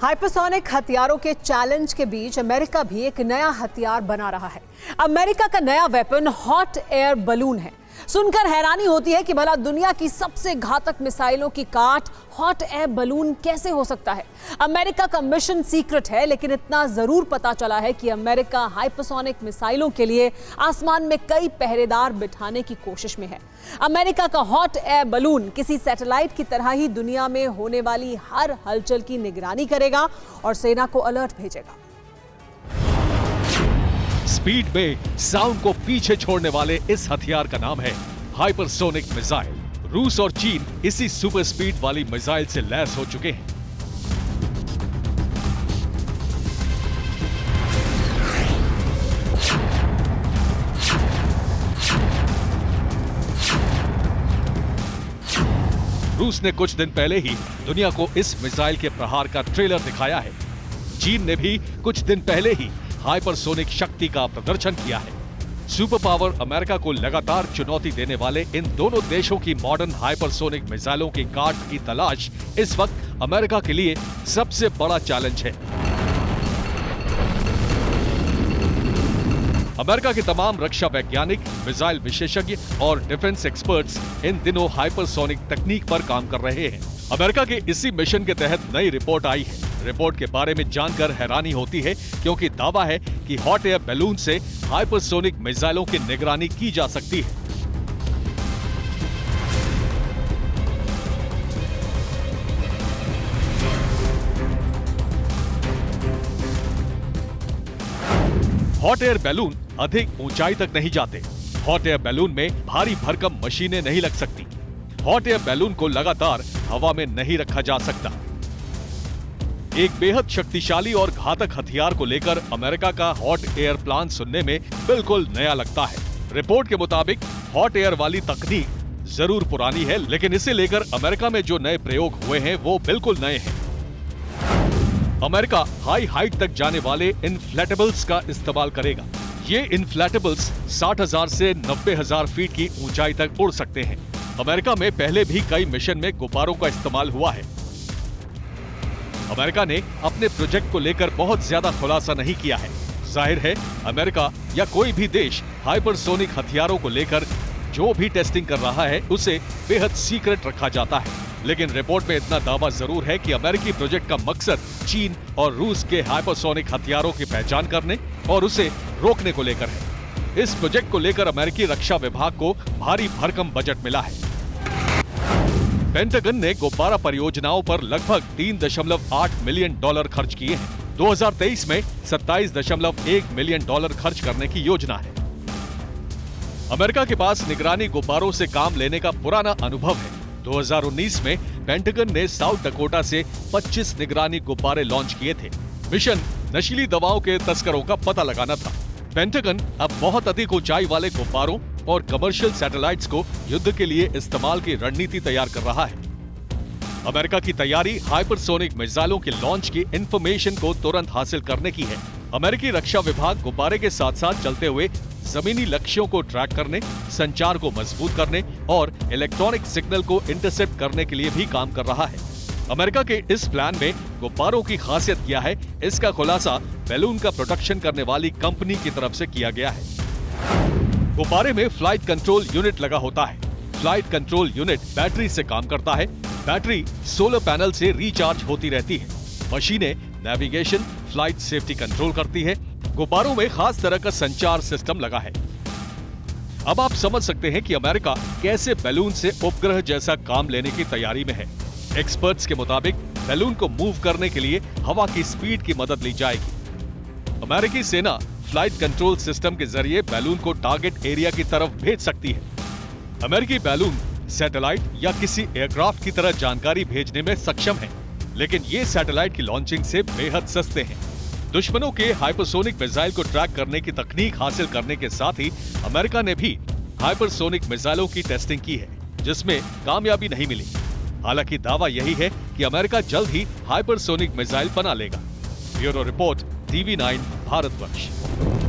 Hypersonic हथियारों के challenge के बीच अमेरिका भी एक नया हथियार बना रहा है। अमेरिका का नया वेपन हॉट एयर बलून है। सुनकर हैरानी होती है कि भला दुनिया की सबसे घातक मिसाइलों की काट हॉट एयर बलून कैसे हो सकता है। अमेरिका का मिशन सीक्रेट है, लेकिन इतना जरूर पता चला है कि अमेरिका हाइपरसोनिक मिसाइलों के लिए आसमान में कई पहरेदार बिठाने की कोशिश में है। अमेरिका का हॉट एयर बलून किसी सैटेलाइट की तरह ही दुनिया में होने वाली हर हलचल की निगरानी करेगा और सेना को अलर्ट भेजेगा। स्पीड में साउंड को पीछे छोड़ने वाले इस हथियार का नाम है हाइपरसोनिक मिसाइल। रूस और चीन इसी सुपर स्पीड वाली मिसाइल से लैस हो चुके हैं। रूस ने कुछ दिन पहले ही दुनिया को इस मिसाइल के प्रहार का ट्रेलर दिखाया है। चीन ने भी कुछ दिन पहले ही हाइपरसोनिक शक्ति का प्रदर्शन किया है। सुपर पावर अमेरिका को लगातार चुनौती देने वाले इन दोनों देशों की मॉडर्न हाइपरसोनिक मिसाइलों की काट की तलाश इस वक्त अमेरिका के लिए सबसे बड़ा चैलेंज है। अमेरिका के तमाम रक्षा वैज्ञानिक, मिसाइल विशेषज्ञ और डिफेंस एक्सपर्ट्स इन दिनों हाइपरसोनिक तकनीक पर काम कर रहे हैं। अमेरिका के इसी मिशन के तहत नई रिपोर्ट आई है। रिपोर्ट के बारे में जानकर हैरानी होती है, क्योंकि दावा है कि हॉट एयर बैलून से हाइपरसोनिक मिसाइलों की निगरानी की जा सकती है। हॉट एयर बैलून अधिक ऊंचाई तक नहीं जाते। हॉट एयर बैलून में भारी भरकम मशीनें नहीं लग सकती। हॉट एयर बैलून को लगातार हवा में नहीं रखा जा सकता। एक बेहद शक्तिशाली और घातक हथियार को लेकर अमेरिका का हॉट एयर प्लान सुनने में बिल्कुल नया लगता है। रिपोर्ट के मुताबिक हॉट एयर वाली तकनीक जरूर पुरानी है, लेकिन इसे लेकर अमेरिका में जो नए प्रयोग हुए हैं वो बिल्कुल नए हैं। अमेरिका हाई हाइट तक जाने वाले इनफ्लेटेबल्स का इस्तेमाल करेगा। ये इनफ्लेटेबल्स 60,000 से 90,000 फीट की ऊंचाई तक उड़ सकते हैं। अमेरिका में पहले भी कई मिशन में गुब्बारों का इस्तेमाल हुआ है। अमेरिका ने अपने प्रोजेक्ट को लेकर बहुत ज्यादा खुलासा नहीं किया है। जाहिर है, अमेरिका या कोई भी देश हाइपरसोनिक हथियारों को लेकर जो भी टेस्टिंग कर रहा है उसे बेहद सीक्रेट रखा जाता है। लेकिन रिपोर्ट में इतना दावा जरूर है कि अमेरिकी प्रोजेक्ट का मकसद चीन और रूस के हाइपरसोनिक हथियारों की पहचान करने और उसे रोकने को लेकर है। इस प्रोजेक्ट को लेकर अमेरिकी रक्षा विभाग को भारी भरकम बजट मिला है। पेंटागन ने गुब्बारा परियोजनाओं पर लगभग $3.8 मिलियन खर्च किए हैं। 2023 में $27.1 मिलियन खर्च करने की योजना है। अमेरिका के पास निगरानी गुब्बारों से काम लेने का पुराना अनुभव है। 2019 में पेंटागन ने साउथ डकोटा से 25 निगरानी गुब्बारे लॉन्च किए थे। मिशन नशीली दवाओं के तस्करों का पता लगाना था। पेंटागन अब बहुत अधिक ऊंचाई वाले गुब्बारों और कमर्शियल सैटेलाइट्स को युद्ध के लिए इस्तेमाल की रणनीति तैयार कर रहा है। अमेरिका की तैयारी हाइपरसोनिक मिसाइलों के लॉन्च की इंफॉर्मेशन को तुरंत हासिल करने की है। अमेरिकी रक्षा विभाग गुब्बारे के साथ साथ चलते हुए जमीनी लक्ष्यों को ट्रैक करने, संचार को मजबूत करने और इलेक्ट्रॉनिक सिग्नल को इंटरसेप्ट करने के लिए भी काम कर रहा है। अमेरिका के इस प्लान में गुब्बारों की खासियत क्या है, इसका खुलासा बैलून का प्रोडक्शन करने वाली कंपनी की तरफ से किया गया है। गुब्बारे में फ्लाइट कंट्रोल यूनिट लगा होता है। फ्लाइट कंट्रोल यूनिट बैटरी से काम करता है। बैटरी सोलर पैनल से रिचार्ज होती रहती है। मशीनें नेविगेशन, फ्लाइट सेफ्टी कंट्रोल करती है। गुब्बारों में खास तरह का संचार सिस्टम लगा है। अब आप समझ सकते हैं कि अमेरिका कैसे बैलून से उपग्रह जैसा काम लेने की तैयारी में है। एक्सपर्ट्स के मुताबिक बैलून को मूव करने के लिए हवा की स्पीड की मदद ली जाएगी। अमेरिकी सेना फ्लाइट कंट्रोल सिस्टम के जरिए बैलून को टारगेट एरिया की तरफ भेज सकती है। अमेरिकी बैलून सैटेलाइट या किसी एयरक्राफ्ट की तरह जानकारी भेजने में सक्षम है, लेकिन ये सैटेलाइट की लॉन्चिंग से बेहद सस्ते हैं। दुश्मनों के हाइपरसोनिक मिसाइल को ट्रैक करने की तकनीक हासिल करने के साथ ही अमेरिका ने भी हाइपरसोनिक मिसाइलों की टेस्टिंग की है, जिसमें कामयाबी नहीं मिली। हालांकि दावा यही है कि अमेरिका जल्द ही हाइपरसोनिक मिसाइल बना लेगा। Bureau report, TV9 Bharatvarsh.